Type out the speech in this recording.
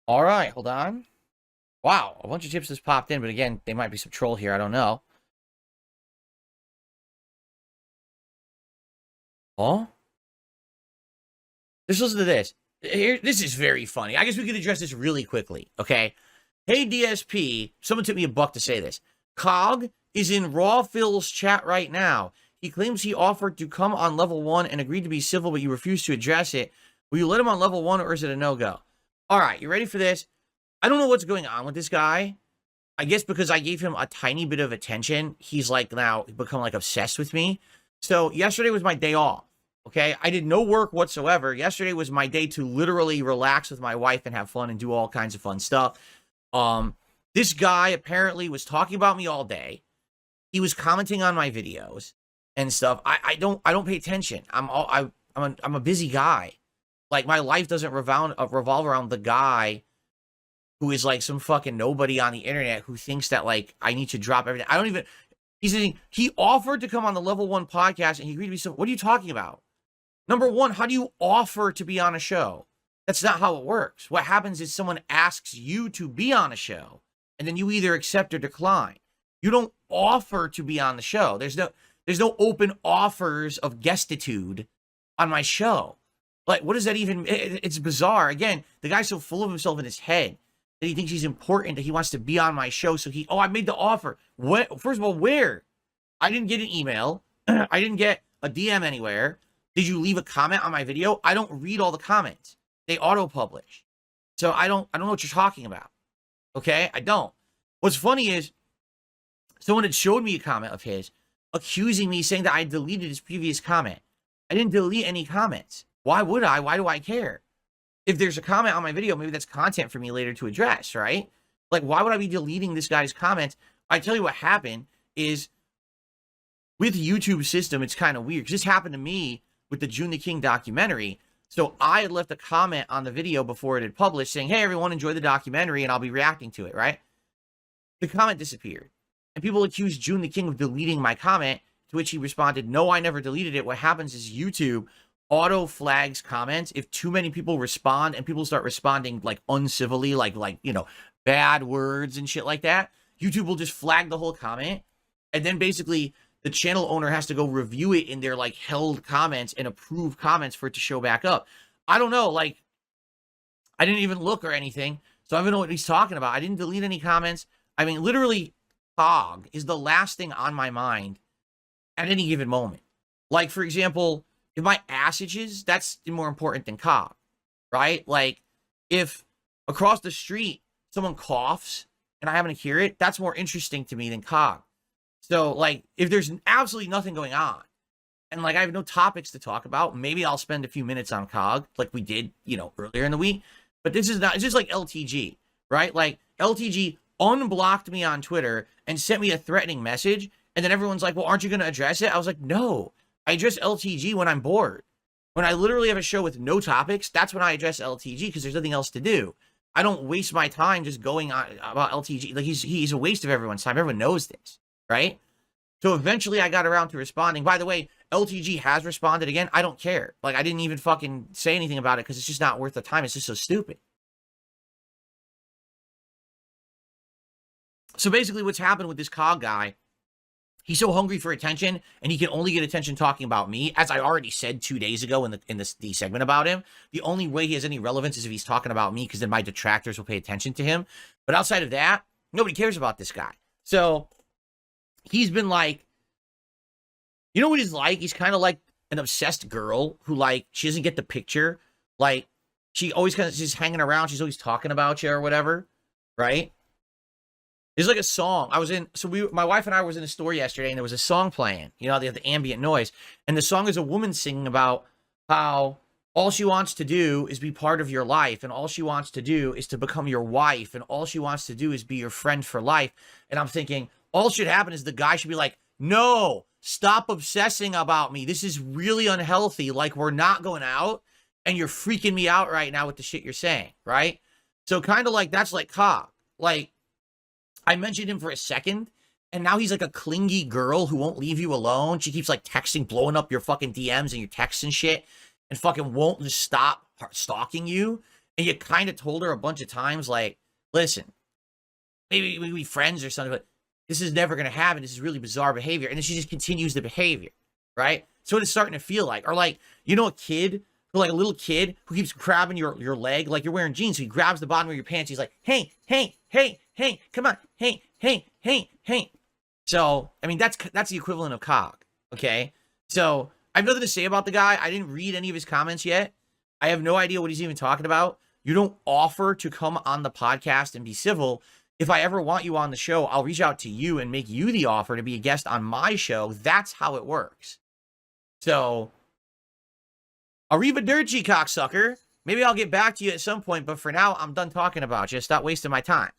All right, hold on. Wow, a bunch of chips just popped in, but again, they might be some troll here. I don't know. Oh? Just listen to this. Here, this is very funny. I guess we could address this really quickly, okay? Hey, DSP, someone took me $1 to say this. COG is in Raw Phil's chat right now. He claims he offered to come on level 1 and agreed to be civil, but you refused to address it. Will you let him on level 1 or is it a no-go? All right, you ready for this? I don't know what's going on with this guy. I guess because I gave him a tiny bit of attention, he's like now become like obsessed with me. So yesterday was my day off. Okay, I did no work whatsoever. Yesterday was my day to literally relax with my wife and have fun and do all kinds of fun stuff. This guy apparently was talking about me all day. He was commenting on my videos and stuff. I don't pay attention. I'm a busy guy. Like my life doesn't revolve around the guy who is like some fucking nobody on the internet who thinks that like I need to drop everything. I don't even. He offered to come on the level 1 podcast and he agreed to be so. What are you talking about? Number one, how do you offer to be on a show? That's not how it works. What happens is someone asks you to be on a show, and then you either accept or decline. You don't offer to be on the show. There's no open offers of guestitude on my show. Like, what does that even? It's bizarre. Again, the guy's so full of himself in his head that he thinks he's important, that he wants to be on my show. So I made the offer. What? First of all, where? I didn't get an email. I didn't get a DM anywhere. Did you leave a comment on my video? I don't read all the comments. They auto-publish. So I don't know what you're talking about. Okay? I don't. What's funny is someone had showed me a comment of his accusing me, saying that I deleted his previous comment. I didn't delete any comments. Why would I? Why do I care? If there's a comment on my video, maybe that's content for me later to address, right? Like, why would I be deleting this guy's comments? I tell you what happened is with YouTube system, it's kind of weird. Because this happened to me with the June the King documentary. So I had left a comment on the video before it had published saying, hey, everyone, enjoy the documentary and I'll be reacting to it, right? The comment disappeared. And people accused June the King of deleting my comment, to which he responded, no, I never deleted it. What happens is YouTube auto flags comments if too many people respond, and people start responding like uncivilly, like bad words and shit like that. YouTube will just flag the whole comment, and then basically the channel owner has to go review it in their like held comments and approve comments for it to show back up. I don't know, like I didn't even look or anything, so I don't know what he's talking about. I didn't delete any comments. I mean, literally, COG is the last thing on my mind at any given moment. Like, for example, if my ass itches, that's more important than COG, right? Like, if across the street someone coughs and I happen to hear it, that's more interesting to me than COG. So, like, if there's absolutely nothing going on and, like, I have no topics to talk about, maybe I'll spend a few minutes on COG like we did, earlier in the week. But this is not, it's just like LTG, right? Like, LTG unblocked me on Twitter and sent me a threatening message. And then everyone's like, well, aren't you going to address it? I was like, no. I address LTG when I'm bored. When I literally have a show with no topics, that's when I address LTG because there's nothing else to do. I don't waste my time just going on about LTG. Like he's a waste of everyone's time. Everyone knows this, right? So eventually I got around to responding. By the way, LTG has responded again. I don't care. Like I didn't even fucking say anything about it because it's just not worth the time. It's just so stupid. So basically what's happened with this COG guy, he's so hungry for attention, and he can only get attention talking about me. As I already said 2 days ago in the segment about him, the only way he has any relevance is if he's talking about me, because then my detractors will pay attention to him. But outside of that, nobody cares about this guy. So he's been like, you know what he's like? He's kind of like an obsessed girl who, like, she doesn't get the picture. Like, she always kind of just hanging around. She's always talking about you or whatever, right? There's like a song. My wife and I was in a store yesterday, and there was a song playing. You know, they have the ambient noise. And the song is a woman singing about how all she wants to do is be part of your life, and all she wants to do is to become your wife, and all she wants to do is be your friend for life. And I'm thinking, all should happen is the guy should be like, no, stop obsessing about me. This is really unhealthy. Like, we're not going out, and you're freaking me out right now with the shit you're saying, right? So kind of like, that's like COG. Like, I mentioned him for a second, and now he's like a clingy girl who won't leave you alone. She keeps like texting, blowing up your fucking DMs and your texts and shit, and fucking won't just stop stalking you. and you kind of told her a bunch of times, like, listen, maybe we be friends or something, but this is never going to happen. This is really bizarre behavior. And then she just continues the behavior, right? So it's starting to feel like, or like, you know, a kid, like a little kid who keeps grabbing your leg, like you're wearing jeans. So he grabs the bottom of your pants. He's like, hey, hey, hey, hey, come on. Hey, hey, hey, hey. So, I mean, that's the equivalent of COG, okay? So I have nothing to say about the guy. I didn't read any of his comments yet. I have no idea what he's even talking about. You don't offer to come on the podcast and be civil. If I ever want you on the show, I'll reach out to you and make you the offer to be a guest on my show. That's how it works. So, arrivederci, cocksucker. Maybe I'll get back to you at some point, but for now, I'm done talking about you. Stop wasting my time.